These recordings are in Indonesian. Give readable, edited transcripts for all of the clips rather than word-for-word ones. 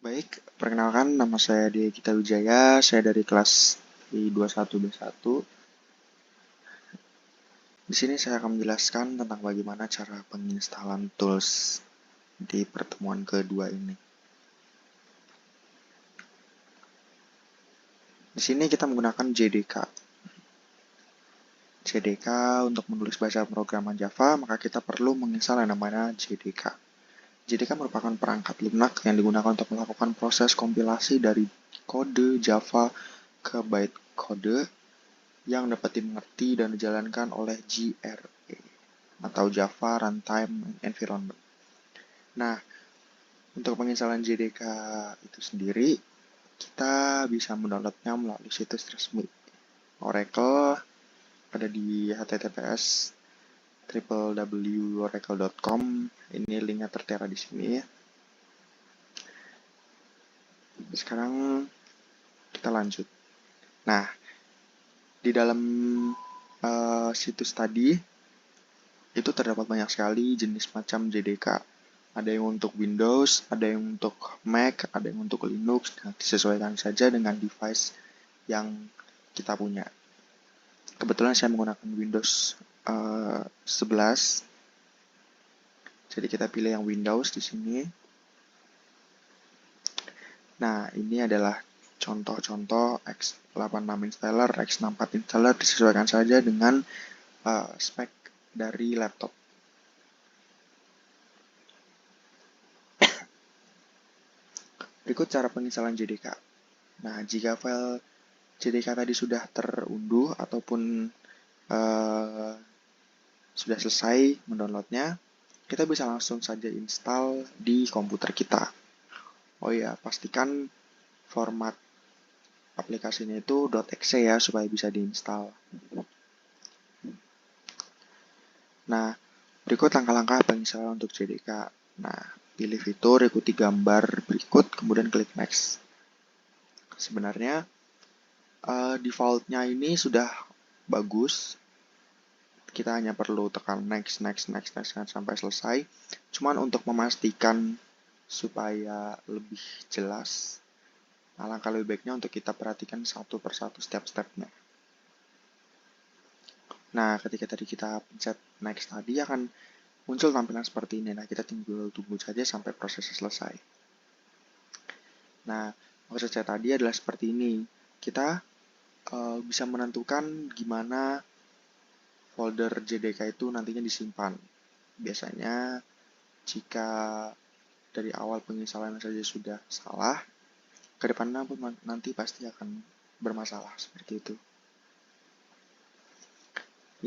Baik, perkenalkan nama saya Gita Wijaya, saya dari kelas I21B1. Di sini saya akan menjelaskan tentang bagaimana cara penginstalan tools di pertemuan kedua ini. Di sini kita menggunakan JDK. JDK untuk menulis bahasa pemrograman Java, maka kita perlu menginstal yang namanya JDK. JDK merupakan perangkat lunak yang digunakan untuk melakukan proses kompilasi dari kode Java ke byte kode yang dapat dimengerti dan dijalankan oleh JRE atau Java Runtime Environment. Nah, untuk penginstalan JDK itu sendiri, kita bisa mendownloadnya melalui situs resmi Oracle, ada di https www.oracle.com. Ini linknya tertera di sini ya. Sekarang kita lanjut. Nah, di dalam situs tadi itu terdapat banyak sekali jenis macam JDK. Ada yang untuk Windows, ada yang untuk Mac, ada yang untuk Linux. Nah, disesuaikan saja dengan device yang kita punya. Kebetulan saya menggunakan Windows 11. Jadi kita pilih yang Windows di sini. Nah, ini adalah contoh-contoh x86 installer, x64 installer, disesuaikan saja dengan spek dari laptop. Berikut cara penginstalan JDK. Nah, jika file JDK tadi sudah terunduh ataupun sudah selesai mendownloadnya, kita bisa langsung saja install di komputer kita. Oh ya, pastikan format aplikasinya itu .exe ya, supaya bisa diinstal. Nah, berikut langkah-langkah penginstalan untuk JDK. Nah, pilih fitur, ikuti gambar berikut, kemudian klik next. Sebenarnya, defaultnya ini sudah bagus. Kita hanya perlu tekan next sampai selesai. Cuman untuk memastikan supaya lebih jelas, alangkah lebih baiknya untuk kita perhatikan satu persatu step-stepnya. Nah, ketika tadi kita pencet next tadi akan muncul tampilan seperti ini. Nah, kita tinggal tunggu saja sampai prosesnya selesai. Nah, maksud saya tadi adalah seperti ini. Kita bisa menentukan gimana folder JDK itu nantinya disimpan. Biasanya jika dari awal penginstalan saja sudah salah, ke depannya pun nanti pasti akan bermasalah seperti itu.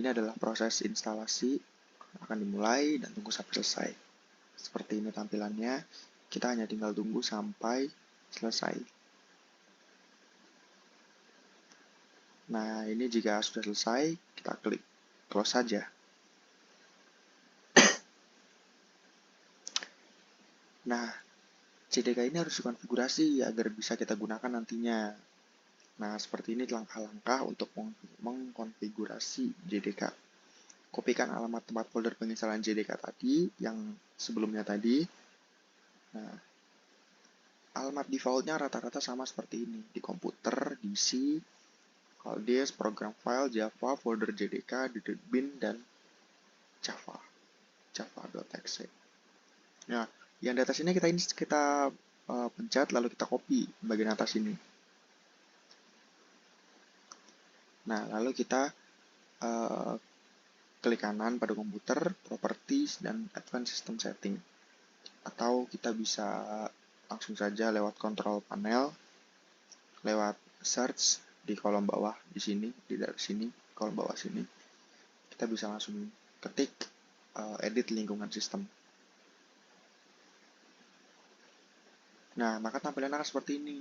Ini adalah proses instalasi, akan dimulai dan tunggu sampai selesai. Seperti ini tampilannya, kita hanya tinggal tunggu sampai selesai. Nah, ini jika sudah selesai, kita klik close saja. Nah, JDK ini harus dikonfigurasi agar bisa kita gunakan nantinya. Nah, seperti ini langkah-langkah untuk mengkonfigurasi JDK. Kopikan alamat tempat folder penginstalan JDK tadi, yang sebelumnya tadi. Nah, alamat defaultnya rata-rata sama seperti ini. Di komputer, DC, hard disk, program file, Java, folder JDK, bin, dan Java. Java.exe. Nah, yang di atas ini kita pencet, lalu kita copy bagian atas ini. Nah, lalu kita klik kanan pada komputer, properties, dan advanced system setting. Atau kita bisa langsung saja lewat control panel, lewat search di kolom bawah di sini, di dari sini, kolom bawah sini. Kita bisa langsung ketik edit lingkungan sistem. Nah, maka tampilan akan seperti ini.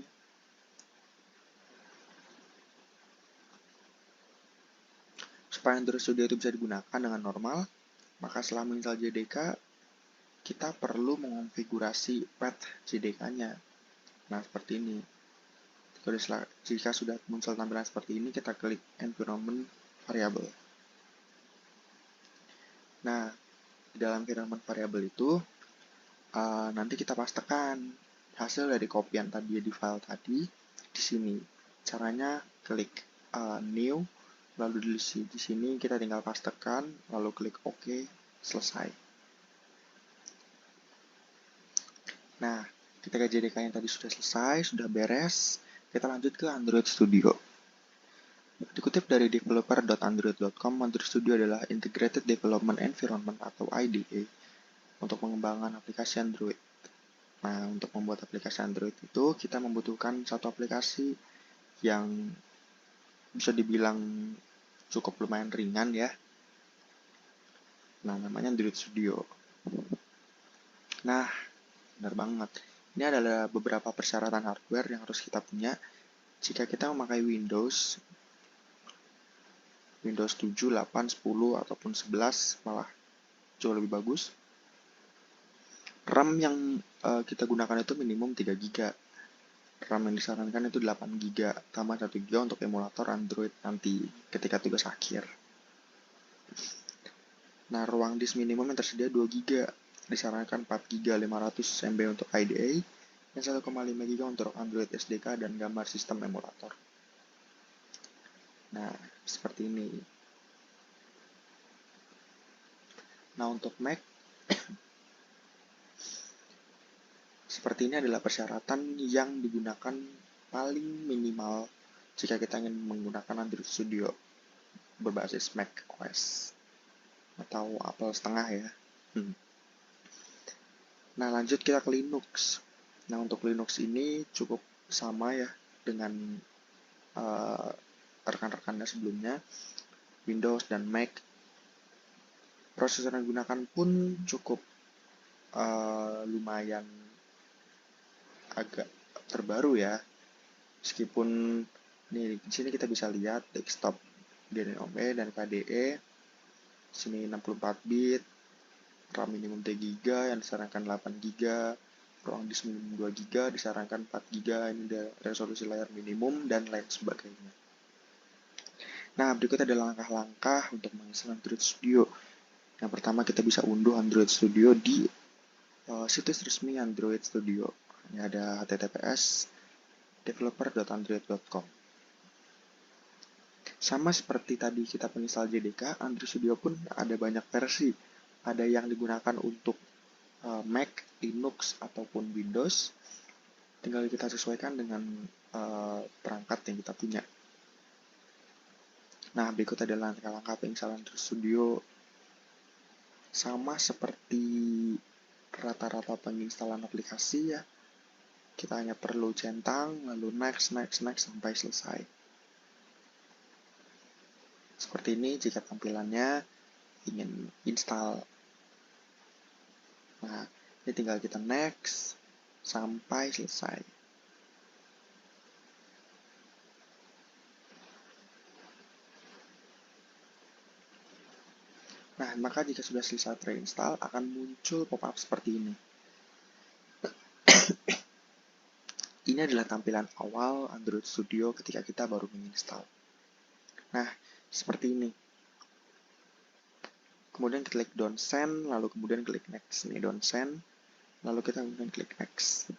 Supaya Android Studio itu bisa digunakan dengan normal, maka setelah menginstal JDK, kita perlu mengonfigurasi path JDK-nya. Nah, seperti ini. Jika sudah muncul tampilan seperti ini, kita klik environment variable. Nah, di dalam environment variable itu, nanti kita pastekan hasil dari copyan tadi di file tadi di sini. Caranya klik new, lalu di sini kita tinggal pastekan, lalu klik OK, selesai. Nah, ketika JDK yang tadi sudah selesai, sudah beres, kita lanjut ke Android Studio. Dikutip dari developer.android.com, Android Studio adalah Integrated Development Environment atau IDE untuk mengembangkan aplikasi Android. Nah, untuk membuat aplikasi Android itu, kita membutuhkan satu aplikasi yang bisa dibilang cukup lumayan ringan ya. Nah, namanya Android Studio. Nah, benar banget. Ini adalah beberapa persyaratan hardware yang harus kita punya jika kita memakai Windows 7, 8, 10, ataupun 11, malah jauh lebih bagus. RAM yang kita gunakan itu minimum 3 GB. RAM yang disarankan itu 8 GB, tambah 1 GB untuk emulator Android nanti ketika tugas akhir. Nah, ruang disk minimum yang tersedia 2 GB. Disarankan 4 GB 500 MB untuk IDE, dan 1,5 GB untuk Android SDK dan gambar sistem emulator. Nah, seperti ini. Nah, untuk Mac, seperti ini adalah persyaratan yang digunakan paling minimal jika kita ingin menggunakan Android Studio berbasis Mac OS atau Apple setengah ya. Nah, lanjut kita ke Linux. Nah, untuk Linux ini cukup sama ya dengan rekan-rekannya sebelumnya, Windows dan Mac. Prosesor yang digunakan pun cukup lumayan agak terbaru ya. Meskipun nih di sini kita bisa lihat desktop GNOME dan KDE. Sini 64 bit, RAM minimum 3 GB yang disarankan 8 GB, ruang disk minimum 2 GB disarankan 4 GB, ini resolusi layar minimum dan lain sebagainya. Nah, berikut adalah langkah-langkah untuk menginstal Android Studio. Yang pertama, kita bisa unduh Android Studio di situs resmi Android Studio. Ini ada https developer.android.com. Sama seperti tadi kita menginstal JDK, Android Studio pun ada banyak versi. Ada yang digunakan untuk Mac, Linux, ataupun Windows. Tinggal kita sesuaikan dengan perangkat yang kita punya. Nah, berikut adalah langkah-langkah penginstalan Android Studio. Sama seperti rata-rata penginstalan aplikasi ya. Kita hanya perlu centang, lalu next, sampai selesai. Seperti ini jika tampilannya ingin install. Nah, ini tinggal kita next sampai selesai. Nah, maka jika sudah selesai terinstall, akan muncul pop-up seperti ini. Ini adalah tampilan awal Android Studio ketika kita baru menginstal. Nah, seperti ini. Kemudian klik don't send, lalu kemudian klik next. Ini don't send, lalu kita kemudian klik next.